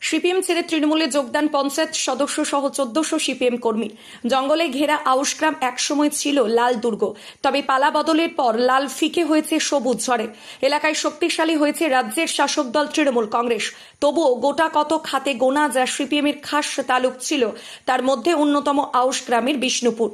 CPM ছেড়ে তৃণমূলে যোগদান পঞ্চায়েত সদস্য সহ ১৪০০ সিপিএম কর্মী। জঙ্গলে ঘেরা আউশগ্রাম একসময় ছিল লাল দুর্গ, তবে পালা বদলের পর লাল ফিকে হয়েছে সবুজ ঝড়ে। এলাকায় শক্তিশালী হয়েছে রাজ্যের শাসক দল তৃণমূল কংগ্রেস। তবুও গোটা কতক হাতে গোনা যা সিপিএমের খাস তালুক ছিল, তার মধ্যে অন্যতম আউশগ্রামের বিষ্ণুপুর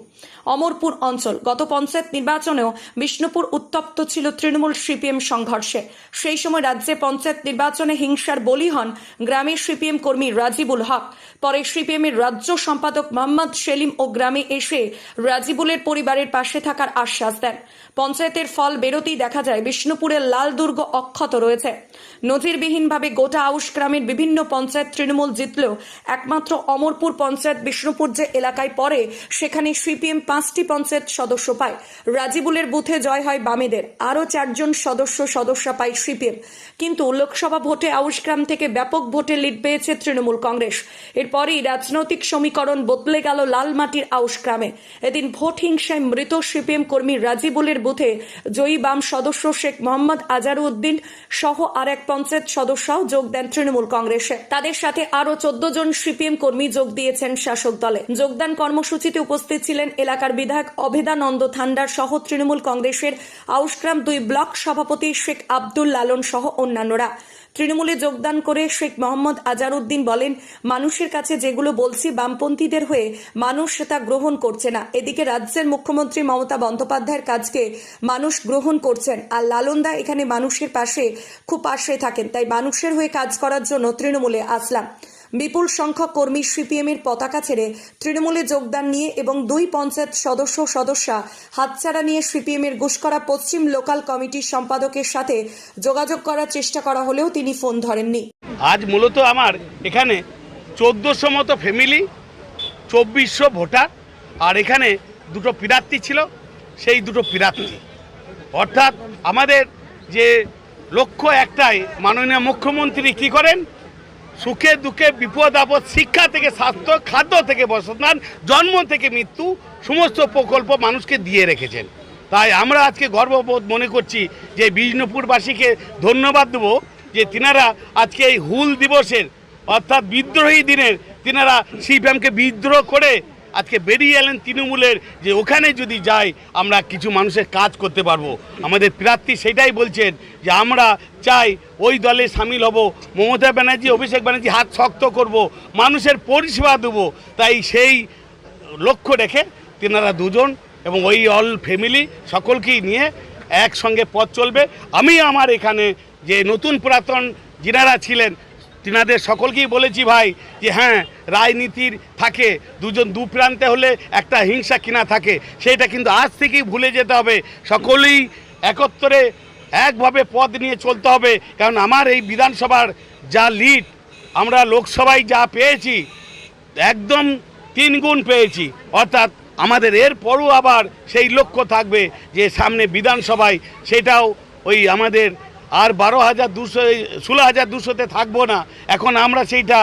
অমরপুর অঞ্চল। গত পঞ্চায়েত নির্বাচনেও বিষ্ণুপুর উত্তপ্ত ছিল তৃণমূল সিপিএম সংঘর্ষে। সেই সময় রাজ্যে পঞ্চায়েত নির্বাচনে হিংসার বলি হন গ্রামের সিপিএম কর্মী রাজিবুল হক। পরে সিপিএমের রাজ্য সম্পাদক মোহাম্মদ সেলিম ও গ্রামে এসে রাজিবুলের পরিবারের পাশে থাকার আশ্বাস দেন। পঞ্চায়েতের ফল বেরোতেই দেখা যায় বিষ্ণুপুরের লাল দুর্গ অক্ষত রয়েছে। নজিরবিহীনভাবে গোটা আউশ গ্রামের বিভিন্ন পঞ্চায়েত তৃণমূল জিতলেও একমাত্র অমরপুর পঞ্চায়েত বিষ্ণুপুর যে এলাকায় পড়ে, সেখানে সিপিএম 5টি পঞ্চায়েত সদস্য পায়। রাজিবুলের বুথে জয় হয় বামেদের, আরও 4 জন সদস্য পায় সিপিএম। কিন্তু লোকসভা ভোটে আউশগ্রাম থেকে ব্যাপক ভোটে লিড পেয়েছে তৃণমূল কংগ্রেস। এরপরই রাজনৈতিক সমীকরণ বদলে গেল লালমাটির আউশগ্রামে। এদিন ভোট হিংসায় মৃত সিপিএম কর্মী রাজিবুলের বুথে জয়ী বাম সদস্য শেখ মোহাম্মদ আজারউদ্দিন সহ আর এক পঞ্চায়েত সদস্যও যোগ দেন তৃণমূল কংগ্রেসে। তাদের সাথে আরও 14 জন সিপিএম কর্মী যোগ দিয়েছেন শাসক দলে। যোগদান কর্মসূচিতে উপস্থিত ছিলেন এলাকার বিধায়ক অভেদানন্দ থান্ডার সহ তৃণমূল কংগ্রেসের আউশগ্রাম 2 ব্লক সভাপতি শেখ আব্দুল লালন সহ অন্যান্যরা। তৃণমূলে যোগদান করে শেখ মোহাম্মদ আজারউদ্দিন বলেন, মানুষের কাছে যেগুলো বলছি বামপন্থীদের হয়ে, মানুষ তা গ্রহণ করছে না। এদিকে রাজ্যের মুখ্যমন্ত্রী মমতা বন্দ্যোপাধ্যায়ের কাজকে মানুষ গ্রহণ করছেন, আর লালনদা এখানে মানুষের খুব পাশে থাকেন, তাই মানুষের হয়ে কাজ করার জন্য তৃণমূলে আসলাম। বিপুল সংখ্যক কর্মী সিপিএমের পতাকা ছেড়ে তৃণমূলে যোগদান নিয়ে এবং 2 পঞ্চায়েত সদস্যা হাতছাড়া নিয়ে সিপিএমের গুসকরা পশ্চিম লোকাল কমিটির সম্পাদকের সাথে যোগাযোগ করার চেষ্টা করা হলেও তিনি ফোন ধরেননি। আজ মূলত আমার এখানে 1400 মতো ফ্যামিলি, 2400 ভোটার, আর এখানে 2টো প্রার্থী ছিল। সেই 2টো প্রার্থী অর্থাৎ আমাদের যে লক্ষ্য একটাই, মাননীয় মুখ্যমন্ত্রী কি করেন, সুখে দুঃখে বিপদ আপদ, শিক্ষা থেকে স্বাস্থ্য, খাদ্য থেকে বসবাস, জন্ম থেকে মৃত্যু, সমস্ত প্রকল্প মানুষকে দিয়ে রেখেছেন। তাই আমরা আজকে গর্ববোধ মনে করছি যে বিষ্ণুপুরবাসীকে ধন্যবাদ দেবো যে তিনারা আজকে এই হুল দিবসের অর্থাৎ বিদ্রোহী দিনের তিনারা সিপিএমকে বিদ্রোহ করে আজকে বেরিয়ে এলেন তৃণমূলের, যে ওখানে যদি যাই আমরা কিছু মানুষের কাজ করতে পারবো। আমাদের প্রার্থী সেটাই বলছেন যে আমরা চাই ওই দলে সামিল হব, মমতা ব্যানার্জি, অভিষেক ব্যানার্জি হাত শক্ত করব, মানুষের পরিষেবা দেবো। তাই সেই লক্ষ্য রেখে তিনারা 2 জন এবং ওই অল ফ্যামিলি সকলকেই নিয়ে একসঙ্গে পথ চলবে। আমি আমার এখানে যে নতুন পুরাতন যিনারা ছিলেন তিনাদের সকলকেই বলেছি ভাই যে হ্যাঁ, রাজনীতির থাকে 2 জন 2 প্রান্তে হলে একটা হিংসা কিনা থাকে, সেটা কিন্তু আজ থেকেই ভুলে যেতে হবে। সকলেই একত্রে একভাবে পথ নিয়ে চলতে হবে। কারণ আমার এই বিধানসভার যা লিড, আমরা লোকসভায় যা পেয়েছি একদম 3 গুণ পেয়েছি। অর্থাৎ আমাদের এরপরও আবার সেই লক্ষ্য থাকবে যে সামনে বিধানসভায় সেটাও ওই আমাদের আর 12,200 16,200-তে থাকবো না। এখন আমরা সেইটা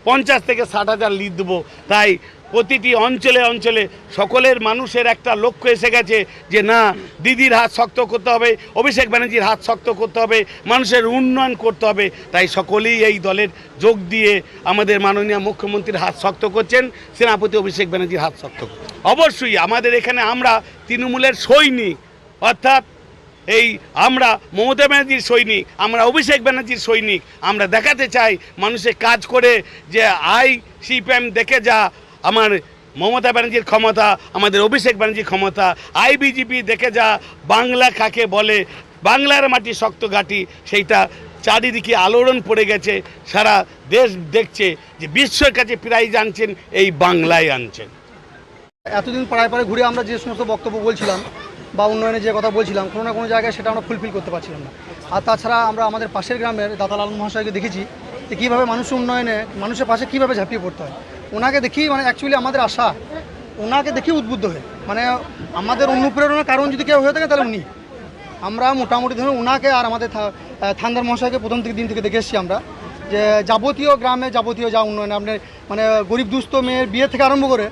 50 থেকে 60,000 লিড দেবো। তাই প্রতিটি অঞ্চলে অঞ্চলে সকলের মানুষের একটা লক্ষ্য এসে গেছে যে না, দিদির হাত শক্ত করতে হবে, অভিষেক ব্যানার্জির হাত শক্ত করতে হবে, মানুষের উন্নয়ন করতে হবে। তাই সকলেই এই দলের যোগ দিয়ে আমাদের মাননীয় মুখ্যমন্ত্রীর হাত শক্ত করছেন, সেনাপতি অভিষেক ব্যানার্জির হাত শক্ত করছেন। অবশ্যই আমাদের এখানে আমরা তৃণমূলের সৈনিক, অর্থাৎ এই আমরা মমতা ব্যানার্জির সৈনিক, আমরা অভিষেক ব্যানার্জির সৈনিক। আমরা দেখাতে চাই মানুষের কাজ করে যে সিপিএম দেখে যা আমার মমতা ব্যানার্জির ক্ষমতা, আমাদের অভিষেক ব্যানার্জির ক্ষমতা, বিজেপি দেখে যা বাংলা কাকে বলে, বাংলার মাটি শক্ত ঘাঁটি, সেইটা চারিদিকে আলোড়ন পড়ে গেছে। সারা দেশ দেখছে যে বিশ্বের কাছে প্রাইজ আনছেন, এই বাংলায় আনছেন। এতদিন পাড়ায় পাড়ায় ঘুরে আমরা যে সমস্ত বক্তব্য বলছিলাম বা উন্নয়নে যে কথা বলছিলাম, কোনো না কোনো জায়গায় সেটা আমরা ফুলফিল করতে পারছিলাম না। আর তাছাড়া আমরা আমাদের পাশের গ্রামের দাতা লালন মহাশয়কে দেখেছি যে কীভাবে মানুষের উন্নয়নে, মানুষের পাশে কীভাবে ঝাঁপিয়ে পড়তে হয়। ওনাকে দেখি অ্যাকচুয়ালি আমাদের আশা, ওনাকে দেখি উদ্বুদ্ধ হয়ে, আমাদের অনুপ্রেরণার কারণ যদি কেউ হয়ে থাকে তাহলে উনি। আমরা মোটামুটি ধরুন ওনাকে আর আমাদের থান্ডার মহাশয়কে প্রথম দিন থেকে দেখে এসেছি আমরা, যে যাবতীয় গ্রামে যাবতীয় যা উন্নয়ন, আপনার গরিব দুস্থ মেয়ের বিয়ে থেকে আরম্ভ করে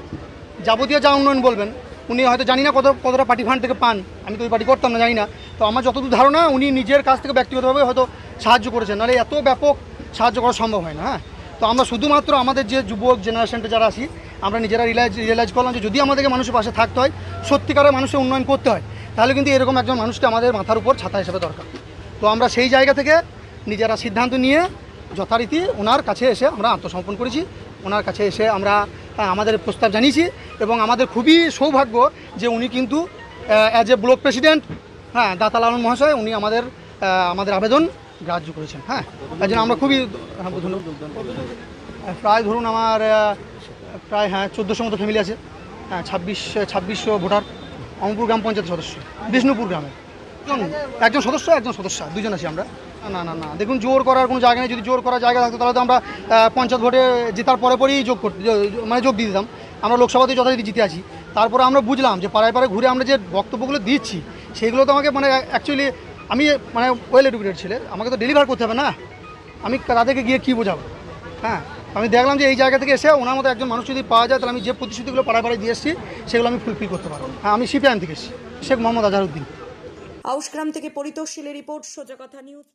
যাবতীয় যা উন্নয়ন বলবেন, উনি হয়তো জানি না কতটা পার্টি ফান্ড থেকে পান, আমি তো ওই পার্টি করতাম না, জানি না। তো আমার যতদূর ধারণা উনি নিজের কাছ থেকে ব্যক্তিগতভাবে হয়তো সাহায্য করেছেন, নাহলে এত ব্যাপক সাহায্য করা সম্ভব হয় না। হ্যাঁ, তো আমরা শুধুমাত্র আমাদের যে যুবক জেনারেশনটা যারা আছি আমরা নিজেরা রিয়েলাইজ করলাম যে যদি আমাদেরকে মানুষের পাশে থাকতে হয়, সত্যিকারের মানুষের উন্নয়ন করতে হয়, তাহলে কিন্তু এরকম একজন মানুষকে আমাদের মাথার উপর ছাতা হিসেবে দরকার। তো আমরা সেই জায়গা থেকে নিজেরা সিদ্ধান্ত নিয়ে যথারীতি ওনার কাছে এসে আমরা আত্মসমর্পণ করেছি। ওনার কাছে এসে আমরা আমাদের প্রস্তাব জানিয়েছি এবং আমাদের খুবই সৌভাগ্য যে উনি কিন্তু অ্যাজ এ ব্লক প্রেসিডেন্ট, হ্যাঁ, দাতাল আলম মহাশয়, উনি আমাদের আবেদন গ্রাহ্য করেছেন। হ্যাঁ, তাই জন্য আমরা খুবই ধন্যবাদ। প্রায় ধরুন আমার প্রায় 1400 মতো ফ্যামিলি আছে। হ্যাঁ, 2600 ভোটার। অমরপুর গ্রাম পঞ্চায়েত সদস্য, বিষ্ণুপুর গ্রামে একজন সদস্য দুজন আছি আমরা। না, দেখুন জোর করার কোনো জায়গা নেই। যদি জোর করার জায়গা থাকতো তাহলে তো আমরা পঞ্চায়েত ভোটে জেতার পরেই যোগ দিয়ে দিতাম। আমরা লোকসভাতে যথারীতি জিতে আছি। তারপরে আমরা বুঝলাম যে পাড়ায় ঘুরে আমরা যে বক্তব্যগুলো দিচ্ছি সেইগুলো তো আমাকে অ্যাকচুয়ালি আমি ওয়েল এডুকেটেড ছেলে, আমাকে তো ডেলিভার করতে হবে না, আমি তাদেরকে গিয়ে কী বোঝাবো। হ্যাঁ, আমি দেখলাম যে এই জায়গা থেকে এসে ওনার মতো একজন মানুষ যদি পাওয়া যায় তাহলে আমি যে প্রতিশ্রুতিগুলো পাড়ায় দিয়ে এসেছি সেগুলো আমি ফুলফিল করতে পারবো। হ্যাঁ, আমি সিপিআইএম থেকে এসেছি, শেখ মোহাম্মদ আজহারউদ্দিন। আউশগ্রাম থেকে পরিতোষ শীলের রিপোর্ট, সোজা কথা নিউজ।